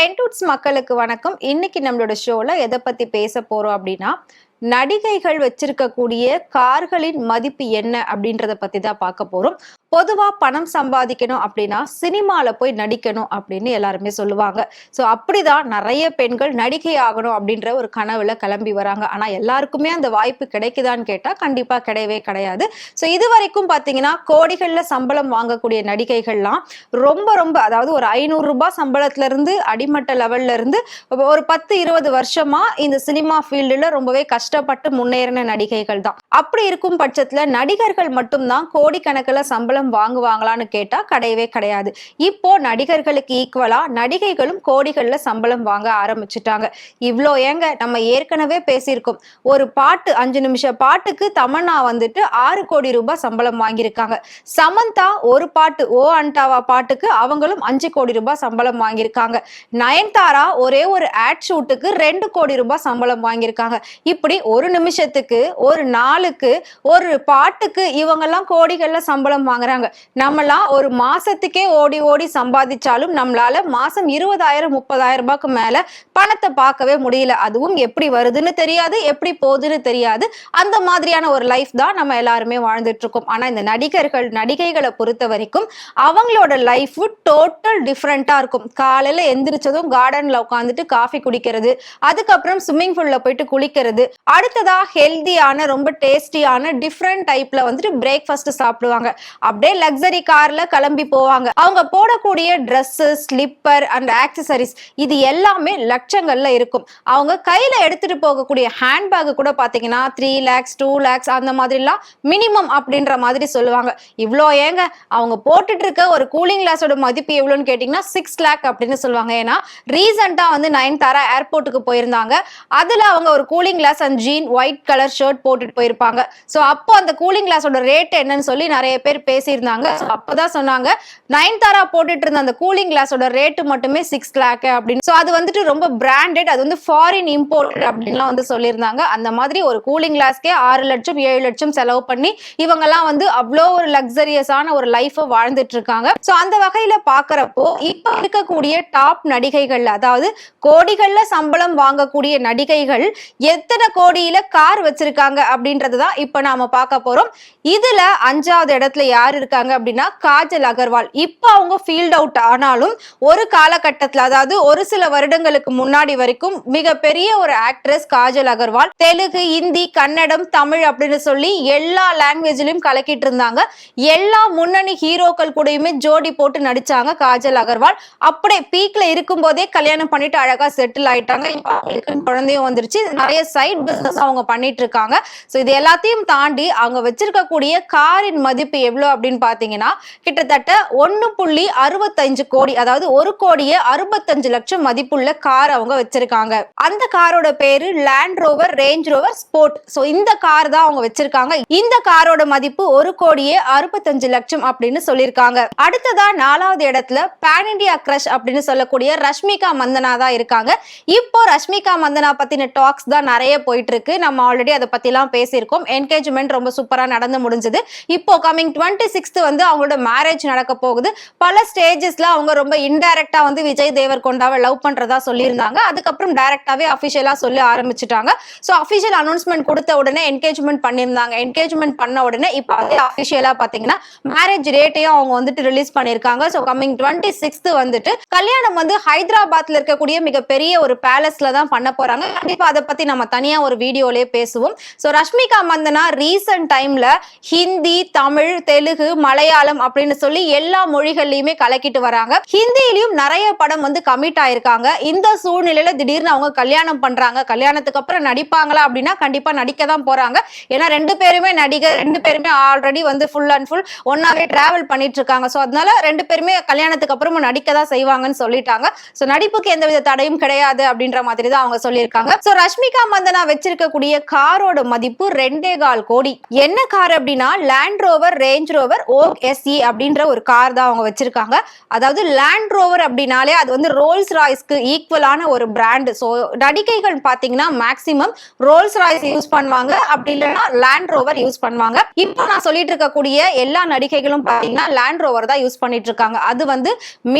டென்டூட்ஸ் மக்களுக்கு வணக்கம். இன்னைக்கு நம்மளோட ஷோல எதை பத்தி பேச போறோம் அப்படின்னா, நடிகைகள் வச்சிருக்கக்கூடிய கார்களின் மதிப்பு என்ன அப்படின்றத பத்தி தான் பார்க்க போறோம். பொதுவா பணம் சம்பாதிக்கணும் அப்படின்னா சினிமால போய் நடிக்கணும் அப்படின்னு எல்லாருமே சொல்லுவாங்க. ஸோ அப்படிதான் நிறைய பெண்கள் நடிகை ஆகணும் அப்படின்ற ஒரு கனவுல கிளம்பி வராங்க. ஆனா எல்லாருக்குமே அந்த வாய்ப்பு கிடைக்குதான்னு கேட்டா கண்டிப்பா கிடையவே கிடையாது. ஸோ இது வரைக்கும் பாத்தீங்கன்னா கோடிகள்ல சம்பளம் வாங்கக்கூடிய நடிகைகள்லாம் ரொம்ப ரொம்ப அதாவது ஒரு 500 ரூபாய் சம்பளத்துல இருந்து அடிமட்ட லெவல்ல இருந்து ஒரு 10-20 வருஷமா இந்த சினிமா ஃபீல்டுல ரொம்பவே கஷ்டப்பட்டு முன்னேறின நடிகைகள் தான். அப்படி இருக்கும் பட்சத்துல நடிகர்கள் மட்டும்தான் கோடிக்கணக்கில் சம்பளம் வாங்குவாங்களான்னு கேட்டா கிடையவே கிடையாது. இப்போ நடிகர்களுக்கு ஈக்குவலா நடிகைகளும் கோடிகள்ல சம்பளம் வாங்க ஆரம்பிச்சுட்டாங்க. இவ்வளோ ஏங்க நம்ம ஏற்கனவே பேசியிருக்கோம். ஒரு பாட்டு 5 நிமிஷ பாட்டுக்கு தமன்னா வந்துட்டு 6 கோடி ரூபாய் சம்பளம் வாங்கியிருக்காங்க. சமந்தா ஒரு பாட்டு ஓ அண்டாவா பாட்டுக்கு அவங்களும் 5 கோடி ரூபாய் சம்பளம் வாங்கியிருக்காங்க. நயன்தாரா ஒரே ஒரு ஆட் ஷூட்டுக்கு 2 கோடி ரூபாய் சம்பளம் வாங்கியிருக்காங்க. இப்படி ஒரு நிமிஷத்துக்கு ஒரு நாளுக்கு ஒரு பாட்டுக்கு இவங்கெல்லாம் கோடிகள்ல சம்பளம் வாங்குறாங்க. நம்மளாம் ஒரு மாசத்துக்கே ஓடி ஓடி சம்பாதிச்சாலும் நம்மளால மாசம் 20,000-30,000 ரூபாய்க்கு மேல பணத்தை பார்க்கவே முடியல. அதுவும் எப்படி வருதுன்னு தெரியாது, எப்படி போகுதுன்னு தெரியாது. அந்த மாதிரியான ஒரு லைஃப் தான் நம்ம எல்லாருமே வாழ்ந்துட்டு இருக்கோம். ஆனா இந்த நடிகைகளை பொறுத்த வரைக்கும் அவங்களோட லைஃப் டோட்டல் டிஃப்ரெண்டா இருக்கும். காலையில எந்திரிச்சதும் கார்டன்ல உட்காந்துட்டு காஃபி குடிக்கிறது, அதுக்கப்புறம் ஸ்விம்மிங் பூல்ல போயிட்டு குளிக்கிறது, அடுத்ததா ஹெல்தியான ரொம்ப டேஸ்டியான டிஃப்ரெண்ட் டைப்ல வந்துட்டு பிரேக்ஃபாஸ்ட் சாப்பிடுவாங்க. அப்படியே லக்ஸரி கார்ல கிளம்பி போவாங்க. அவங்க போடக்கூடிய ட்ரெஸ், ஸ்லிப்பர் அண்ட் ஆக்சசரிஸ் இது எல்லாமே லட்சங்கள்ல இருக்கும். அவங்க கையில எடுத்துட்டு போகக்கூடிய ஹேண்ட்பேக் கூட பாத்தீங்கன்னா 3 lakhs 2 lakhs அந்த மாதிரிலாம் மினிமம் அப்படின்ற மாதிரி சொல்லுவாங்க. இவ்வளோ ஏங்க அவங்க போட்டுட்டு இருக்க ஒரு கூலிங் கிளாஸோட மதிப்பு எவ்வளோன்னு கேட்டீங்கன்னா 6 lakh அப்படின்னு சொல்லுவாங்க. ஏன்னா ரீசெண்டா வந்து நயன்தாரா ஏர்போர்ட்டுக்கு போயிருந்தாங்க. அதுல அவங்க ஒரு cooling glass and jean white colour shirt போட்டுட்டு போயிருப்பாங்க. ஸோ அப்போ அந்த கூலிங் கிளாஸோட ரேட் என்னன்னு சொல்லி நிறைய பேர் பேசியிருந்தாங்க. அப்பதான் சொன்னாங்க நயன்தாரா போட்டுட்டு இருந்த அந்த கூலிங் கிளாஸோட ரேட்டு மட்டுமே 6 lakh அப்படின்னு. ஸோ அது வந்துட்டு ரொம்ப பிராண்டட், அது வந்து ஃபாரின் இம்போர்ட் அப்படின்லாம் வந்து சொல்லியிருந்தாங்க. அந்த மாதிரி ஒரு கூலிங் கிளாஸ்க்கே 6 லட்சம் 7 லட்சம் செலவு பண்ணி இவங்கெல்லாம் வந்து அவ்வளோ ஒரு லக்ஸரியஸான ஒரு லைஃபை வாழ்ந்துட்டு இருக்காங்க. ஸோ அந்த வகையில பாக்குறப்போ இப்ப இருக்கக்கூடிய டாப் நடிகைகள், அதாவது கோடிகள்ல சம்பளம் வாங்கக்கூடிய நடிகைகள் எத்தனை கோடியில கார் வச்சிருக்காங்க அப்படின்றதுதான் இப்ப நாம பார்க்க போறோம். இதுல 5வது இடத்துல யார் இருக்காங்க அப்படின்னா காஜல் அகர்வால். இப்ப அவங்க ஃபீல்ட் அவுட் ஆனாலும் ஒரு காலகட்டத்துல, அதாவது ஒரு சில வருடங்களுக்கு முன்னாடி வரைக்கும் மிகப்பெரிய ஒரு ஆக்ட்ரஸ் காஜல் அகர்வால். தெலுங்கு, ஹிந்தி, கன்னடம், தமிழ் அப்படின்னு சொல்லி எல்லா லாங்குவேஜ்லயும் கலக்கிட்டு இருந்தாங்க. எல்லா முன்னணி ஹீரோக்கள் கூடயுமே ஜோடி போட்டு நடிச்சாங்க காஜல் அகர்வால். அப்படியே பீக்ல இருக்கும் போதே கல்யாணம் பண்ணிட்டு அழகா செட்டில் ஆயிட்டாங்க. குழந்தையும் வந்துருச்சு. நிறைய சைட் பிசினஸ் அவங்க பண்ணிட்டு இருக்காங்க. ஸோ இது எல்லாத்தையும் தாண்டி அவங்க வச்சிருக்கக்கூடிய காரின் மதிப்பு எவ்வளவு அப்படின்னு பாத்தீங்கன்னா கிட்டத்தட்ட 1.65 கோடி, அதாவது 1,65 லட்சம் மதிப்புள்ள கார் அவங்க வச்சிருக்காங்க. அந்த காரோட பேரு land Rover Range rover sport. So இந்த கார் தான் அவங்க வச்சிருக்காங்க. இந்த காரோட மதிப்பு 1,65 லட்சம் அப்படின்னு சொல்லியிருக்காங்க. அடுத்ததா 4வது இடத்துல பேன் இண்டியா கிரஷ் அப்படின்னு சொல்லக்கூடிய ரஷ்மிகா மந்தனா தான் இருக்காங்க. இப்போ ரஷ்மிகா மந்தனா பத்தின டாக்ஸ் தான் நிறைய போயிட்டு இருக்கு. நம்ம ஆல்ரெடி அதை பத்தி எல்லாம் பேசியிருக்கோம். என்கேஜ்மெண்ட் ரொம்ப சூப்பரா நடந்து முடிஞ்சது. இப்போ கமிங் 26th வந்து அவங்களோட மேரேஜ் நடக்க போகுது. பல ஸ்டேஜஸ்ல அவங்க ரொம்ப இன்டைரக்டா வந்து விஜய் தேவர்கொண்டாவை லவ் பண்றதா சொல்லியிருந்தாங்க. அதுக்கப்புறம் டைரக்டாவே அபிஷியலா சொல்லி ஆரம்பிச்சுட்டாங்க. ஸோ அபிஷியல் அனௌன்ஸ்மெண்ட் கொடுத்த உடனே என்கேஜ்மெண்ட் பண்ணியிருந்தாங்க. என்கேஜ்மெண்ட் பண்ண உடனே இப்போ அதே அபிஷியலா பாத்தீங்கன்னா மேரேஜ் டேட்டையும் அவங்க வந்துட்டு ரிலீஸ் பண்ணியிருக்காங்க. ஸோ கமிங் 26th வந்துட்டு கல்யாணம் வந்து ஹைதராபாத்ல இருக்கக்கூடிய மிகப்பெரிய ஒரு பேலஸ்ல தான் பண்ண போறாங்க. கண்டிப்பா அதை பத்தி நம்ம தனியா ஒரு வீடியோலயே பேசுவோம். ஸோ ரஷ்மிகா மந்தனா ரீசன்ட் டைம்ல ஹிந்தி, தமிழ், தெலுங்கு, மலையாளம் அப்படின்னு சொல்லி எல்லா மொழிகள்லயுமே கலக்கிட்டு வராங்க. ஹிந்தியிலும் நிறைய படம் வந்து கமிட் ஆயிருக்காங்க. இந்த சூழ்நிலையில திடீர்னு அவங்க கல்யாணம் பண்றாங்க. கல்யாணத்துக்கு அப்புறம் நடிப்பாங்களா அப்படின்னா கண்டிப்பா நடிக்க தான் போறாங்க. ஏன்னா 2 பேருமே நடிகர், 2 பேருமே ஆல்ரெடி வந்து ஃபுல் அண்ட் ஃபுல் ஒன்னாவே டிராவல் பண்ணிட்டு இருக்காங்க. ஸோ அதனால 2 பேருமே கல்யாணத்துக்கு அப்புறமும் நடிக்க தான் செய்வாங்கன்னு சொல்லிட்டாங்க. ஸோ நடிப்புக்கு எந்தவித தடையும் கிடையாது அப்படின்ற மாதிரி தான் அவங்க சொல்லியிருக்காங்க. ஸோ ரஷ்மிகா மந்தனா வச்சிருக்கக்கூடிய காரோட மதிப்பு 2.25 கோடி. என்ன கார் அப்படின்னா land Rover Range rover okay SE அப்படின்ற ஒரு கார் தான் அவங்க வச்சிருக்காங்க. அதாவது லேண்ட் ரோவர் அப்படின்னாலே அது வந்து ரோல்ஸ் ராய்ஸ்க்கு ஈக்குவலான ஒரு பிராண்ட். ஸோ நடிகைகள் பாத்தீங்கன்னா மேக்சிமம் ரோல்ஸ் ராய்ஸ் யூஸ் பண்ணுவாங்க, அப்படி இல்லைன்னா லேண்ட் ரோவர் யூஸ் பண்ணுவாங்க. இப்போ நான் சொல்லிட்டு இருக்கக்கூடிய எல்லா நடிகைகளும் பாத்தீங்கன்னா லேண்ட் ரோவர் தான் யூஸ் பண்ணிட்டு இருக்காங்க. அது வந்து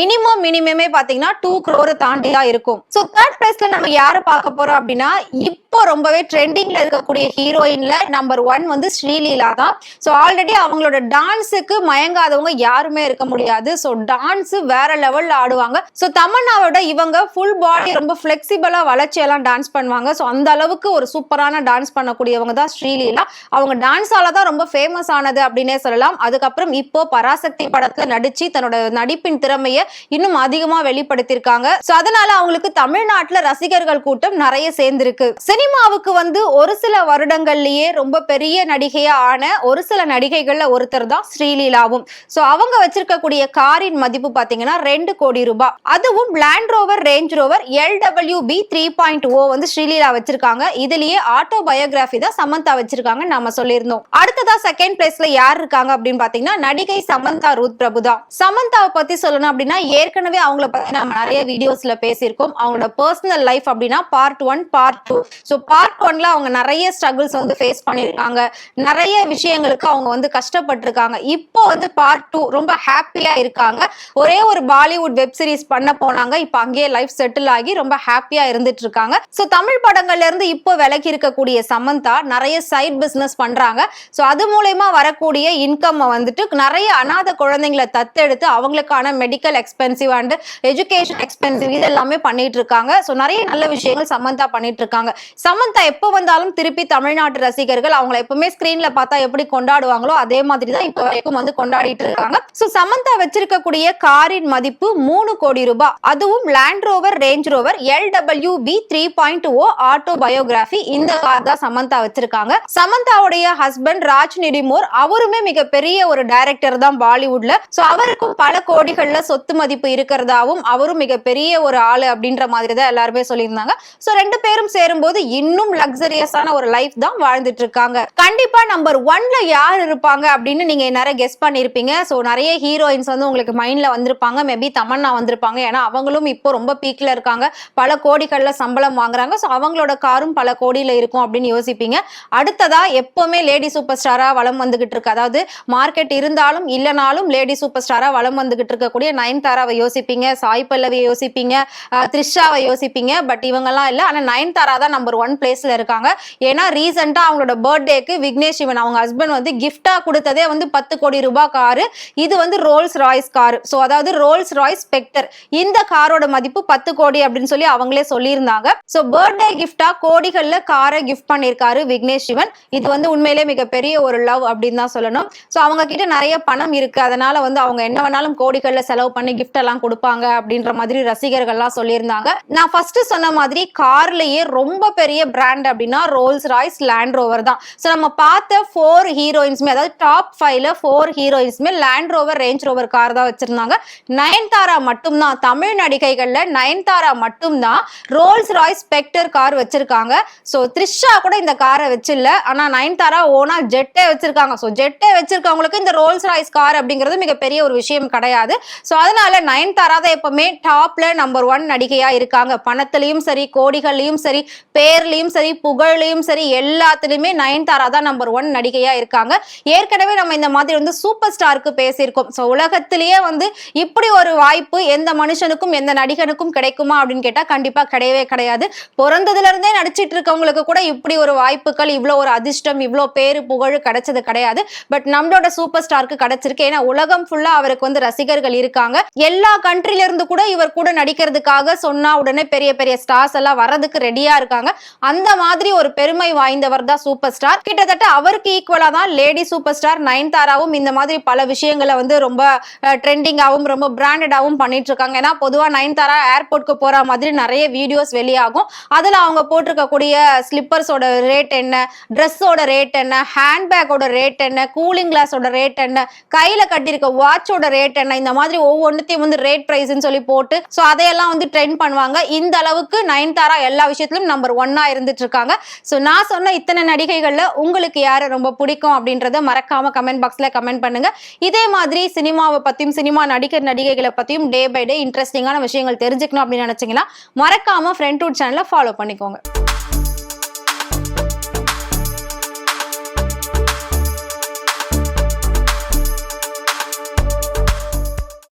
மினிமமே பாத்தீங்கன்னா 2 crore தாண்டி தான் இருக்கும். ஸோ தேர்ட் பிளேஸ்ல நம்ம யாரை பார்க்க போறோம் அப்படின்னா இப்போ ரொம்பவே ட்ரெண்டிங்ல இருக்கக்கூடிய ஹீரோயின்ல நம்பர் 1 வந்து ஸ்ரீலீலா தான். ஸோ ஆல்ரெடி அவங்களோட டான்ஸுக்கு மயங்காதவங்க யாருமே இருக்க முடியாது. ஸோ டான்ஸ் வேற லெவல்ல ஆடுவாங்க. ஸோ தமன்னாவோட இவங்க ஃபுல் பாடி ரொம்ப ஃபிளெக்சிபிளா வளர்ச்சியெல்லாம் டான்ஸ் பண்ணுவாங்க. ஸோ அந்த அளவுக்கு ஒரு சூப்பரான டான்ஸ் பண்ணக்கூடியவங்க தான் ஸ்ரீலீலா. அவங்க டான்ஸால தான் ரொம்ப ஃபேமஸ் ஆனது அப்படின்னே சொல்லலாம். அதுக்கப்புறம் இப்போ பராசக்தி படத்துல நடிச்சு தன்னோட நடிப்பின் திறமையை இன்னும் அதிகமா வெளிப்படுத்திருக்காங்க. ஸோ அதனால அவங்களுக்கு தமிழ்நாட்டுல ரசிகர்கள் கூட்டம் நிறைய சேர்ந்திருக்கு. சினிமாவுக்கு வந்து ஒரு சில வருடங்கள்லயே ரொம்ப பெரிய நடிகையா ஆன ஒரு சில நடிகைகள்ல ஒருத்தர் தான் ஸ்ரீலீலாவும். சோ அவங்க வச்சிருக்கக்கூடிய காரின் மதிப்பு பாத்தீங்கன்னா 2 கோடி ரூபாய். அதுவும் land Rover Range rover LWB 3.0 வந்து ஸ்ரீலீலா வச்சிருக்காங்க. இதுலயே ஆட்டோ பயோகிராஃபி தான் சமந்தா வச்சிருக்காங்க நாம சொல்லியிருந்தோம். அடுத்ததா செகண்ட் பிளேஸ்ல யார் இருக்காங்க அப்படின்னு பாத்தீங்கன்னா நடிகை சமந்தா ரூத் பிரபு தான். சமந்தாவை பத்தி சொல்லணும் அப்படின்னா ஏற்கனவே அவங்கள பத்தி நம்ம நிறைய வீடியோஸ்ல பேசியிருக்கோம். அவங்களோட பர்சனல் லைஃப் அப்படின்னா பார்ட் 1 பார்ட் 2. ஸோ பார்ட் 1ல அவங்க நிறைய ஸ்ட்ரகிள்ஸ் வந்து ஃபேஸ் பண்ணிருக்காங்க, நிறைய விஷயங்களுக்கு அவங்க வந்து கஷ்டப்பட்டிருக்காங்க. இப்போ வந்து பார்ட் 2 ரொம்ப ஹாப்பியா இருக்காங்க. ஒரே ஒரு பாலிவுட் வெப் சீரிஸ் பண்ண போனாங்க, இப்போ அங்கேயே லைஃப் செட்டில் ஆகி ரொம்ப ஹாப்பியா இருந்துட்டு இருக்காங்க. ஸோ தமிழ் படங்கள்ல இருந்து இப்போ விலகி இருக்கக்கூடிய சமந்தா நிறைய சைட் பிசினஸ் பண்றாங்க. ஸோ அது மூலமா வரக்கூடிய இன்கம் வந்துட்டு நிறைய அநாத குழந்தைங்களை தத்தெடுத்து அவங்களுக்கான medical expensive and education expensive இதெல்லாமே பண்ணிட்டு இருக்காங்க. ஸோ நிறைய நல்ல விஷயங்கள் சமந்தா பண்ணிட்டு இருக்காங்க. சமந்தா எப்போ வந்தாலும் திருப்பி தமிழ்நாட்டு ரசிகர்கள் அவங்களை எப்பவுமே ஸ்கிரீன்ல பார்த்தா எப்படி கொண்டாடுவாங்களோ அதே மாதிரி தான் இப்போ வரைக்கும் வந்து கொண்டாடிட்டு இருக்காங்க. சோ சமந்தா வச்சிருக்கக்கூடிய காரின் மதிப்பு 3 கோடி ரூபாய். அதுவும் land Rover Range rover LWB 3.0 auto biography இந்த கார் தான் சமந்தா வச்சிருக்காங்க. சமந்தாவுடைய ஹஸ்பண்ட் ராஜ் நிடிமோர் அவருமே மிகப்பெரிய ஒரு டைரக்டர் தான் பாலிவுட்ல. சோ அவருக்கும் பல கோடிகள்ல சொத்து மதிப்பு இருக்கிறதாவும் அவரும் மிகப்பெரிய ஒரு ஆளு அப்படின்ற மாதிரி தான் எல்லாருமே சொல்லியிருந்தாங்க. சோ ரெண்டு பேரும் சேரும்போது இன்னும் லக்ஸரியஸான ஒரு லைஃப் தான் வாழ்ந்துட்டு இருக்காங்க. கண்டிப்பா நம்பர் 1ல யார் இருப்பாங்க அப்படின்னு நீங்க நிறைய கெஸ் பண்ணிருப்பீங்க. சோ நிறைய ஹீரோயின்ஸ் வந்து உங்களுக்கு மைண்ட்ல வந்திருப்பாங்க. மேபி தமன்னா வந்திருப்பாங்க. ஏன்னா அவங்களும் இப்போ ரொம்ப பீக்ல இருக்காங்க, பல கோடிகள்ல சம்பளம் வாங்குறாங்க. சோ அவங்களோட காரும் பல கோடியில இருக்கும் அப்படின்னு யோசிப்பீங்க. அடுத்ததா எப்பவுமே லேடி சூப்பர் ஸ்டாரா வலம் வந்துகிட்டு இருக்கு, அதாவது மார்க்கெட் இருந்தாலும் இல்லனாலும் லேடி சூப்பர் ஸ்டாரா வலம் வந்துகிட்டு இருக்கக்கூடிய நயன்தாராவை யோசிப்பீங்க, சாய் பல்லவியை யோசிப்பீங்க, த்ரிஷாவை யோசிப்பீங்க. பட் இவங்கெல்லாம் இல்ல. ஆனா நயன்தாரா தான் நம்பர் 1 பிளேஸ்ல இருக்காங்க. ஏன்னா ரீசெண்டா அவங்களோட பர்த்டேக்கு விக்னேஷ் சிவன் அவங்க ஹஸ்பண்ட் வந்து கிஃப்டா கொடுத்ததே வந்து 10 கோடி ரூபாய் காரு. இது வந்து ரோல்ஸ் ராய்ஸ் கார். சோ அதாவது ரோல்ஸ் ராய்ஸ் ஸ்பெக்டர். இந்த காரோட மதிப்பு 10 கோடி அப்படின்னு சொல்லி அவங்களே சொல்லியிருந்தாங்க. சோ பர்த்டே கிஃப்டா கோடிகள்ல காரை கிஃப்ட் பண்ணிருக்காரு விக்னேஷ் சிவன். இது வந்து உண்மையிலே மிகப்பெரிய ஒரு லவ் அப்படின்னு தான் சொல்லணும். சோ அவங்க கிட்ட நிறைய பணம் இருக்கு, அதனால வந்து அவங்க என்ன வேணாலும் கோடிகள்ல செலவு பண்ணி கிஃப்ட் எல்லாம் கொடுப்பாங்க அப்படின்ற மாதிரி ரசிகர்கள் எல்லாம் சொல்லியிருந்தாங்க. நான் ஃபர்ஸ்ட் சொன்ன மாதிரி கார்லயே ரொம்ப பெரிய பிராண்ட் அப்படின்னா ரோல்ஸ் ராய்ஸ் லேண்ட் ரோவர் தான். சோ நம்ம பார்த்த 4 ஹீரோயின்ஸ்மே, அதாவது டாப் 5ல 4 ஹீரோயின்ஸ்மே Land Rover Range Rover car தான் வச்சிருந்தாங்க. நயன்தாரா மட்டும்தான், தமிழ் நடிகைகள்ல நயன்தாரா மட்டும்தான் ரோல்ஸ் ராய்ஸ் ஸ்பெக்டர் கார் வச்சிருக்காங்க. சோ த்ரிஷா கூட இந்த காரை வச்சில்ல, ஆனா நயன்தாரா ஓனா ஜெட்டே வச்சிருக்காங்க. சோ ஜெட்டே வச்சிருக்கவங்களுக்கு இந்த ரோல்ஸ் ராய்ஸ் கார் அப்படிங்கிறது மிகப்பெரிய ஒரு விஷயம் கிடையாது. சோ அதனால நயன்தாரா தான் எப்பவுமே டாப்ல நம்பர் 1 நடிகையா இருக்காங்க. பணத்திலையும் சரி, கோடிகள்லயும் சரி, பேர்லயும் சரி, புகழ்லையும் சரி, எல்லாத்துலயுமே நயன்தாரா தான் நம்பர் 1 நடிகையா இருக்காங்க. ஏற்கனவே நம்ம இந்த மாதிரி வந்து சூப்பர் ஸ்டாருக்கு பேசியிருக்கோம். சோ உலகத்திலேயே வந்து இப்படி ஒரு வாய்ப்பு எந்த மனுஷனுக்கும் எந்த நடிகனுக்கும் கிடைக்குமா அப்படின்னு கேட்டா கண்டிப்பா கிடையவே கிடையாது. பிறந்ததுல இருந்தே நடிச்சிட்டு இருக்கவங்களுக்கு கூட இப்படி ஒரு வாய்ப்புகள், இவ்வளவு ஒரு அதிர்ஷ்டம், இவ்வளவு பேரு புகழ் கிடைச்சது கிடையாது. பட் நம்மளோட சூப்பர் ஸ்டாருக்கு கிடைச்சிருக்கு. ஏன்னா உலகம் ஃபுல்லா அவருக்கு வந்து ரசிகர்கள் இருக்காங்க. எல்லா கண்ட்ரில இருந்து கூட இவர் கூட நடிக்கிறதுக்காக சொன்னா உடனே பெரிய பெரிய ஸ்டார்ஸ் எல்லாம் வர்றதுக்கு ரெடியா இருக்காங்க. அந்த மாதிரி ஒரு பெருமை வாய்ந்தவர் தான் சூப்பர் ஸ்டார். கிட்டத்தட்ட அவருக்கு ஈக்குவலா தான் லேடி சூப்பர் ஸ்டார் நயன்தாராவும் இந்த மாதிரி பல விஷயங்களை வந்து ரொம்ப ட்ரெண்டிங்காவும் ரொம்ப பிராண்டடாவும் பண்ணிட்டு இருக்காங்க. ஏன்னா பொதுவா நயன்தாரா ஏர்போர்ட்க்கு போற மாதிரி நிறைய வீடியோஸ் வெளியாகும். அதுல அவங்க போட்டிருக்கக்கூடிய ஸ்லிப்பர்ஸோட ரேட் என்ன, ட்ரெஸ்ஸோட ரேட் என்ன, ஹேண்ட்பேக்கோட ரேட் என்ன, கூலிங் கிளாஸோட ரேட் என்ன, கையில கட்டிருக்க வாட்சோட ரேட் என்ன, இந்த மாதிரி ஒவ்வொன்றுத்தையும் வந்து ரேட் பிரைஸ்ன்னு சொல்லி போட்டு சோ அதையெல்லாம் வந்து ட்ரெண்ட் பண்ணுவாங்க. இந்த அளவுக்கு நயன்தாரா எல்லா விஷயத்திலும் நம்பர் 1 ஒன்னா இருந்துட்டு இருக்காங்க. சோ நான் சொன்ன இத்தனை நடிகைகள்ல உங்களுக்கு யாரை ரொம்ப பிடிக்கும் அப்படின்றத மறக்காம கமெண்ட் பாக்ஸ்ல கமெண்ட் பண்ணுங்க. இதே மாதிரி சினிமாவை பத்தியும் சினிமா நடிகர் நடிகைகளை பத்தியும் டே பை டே இன்ட்ரெஸ்டிங்கான விஷயங்கள் தெரிஞ்சுக்கணும் அப்படின்னு நினைச்சீங்கன்னா மறக்காம ஃப்ரெண்ட் டூட் சேனலை ஃபாலோ பண்ணிக்கோங்க.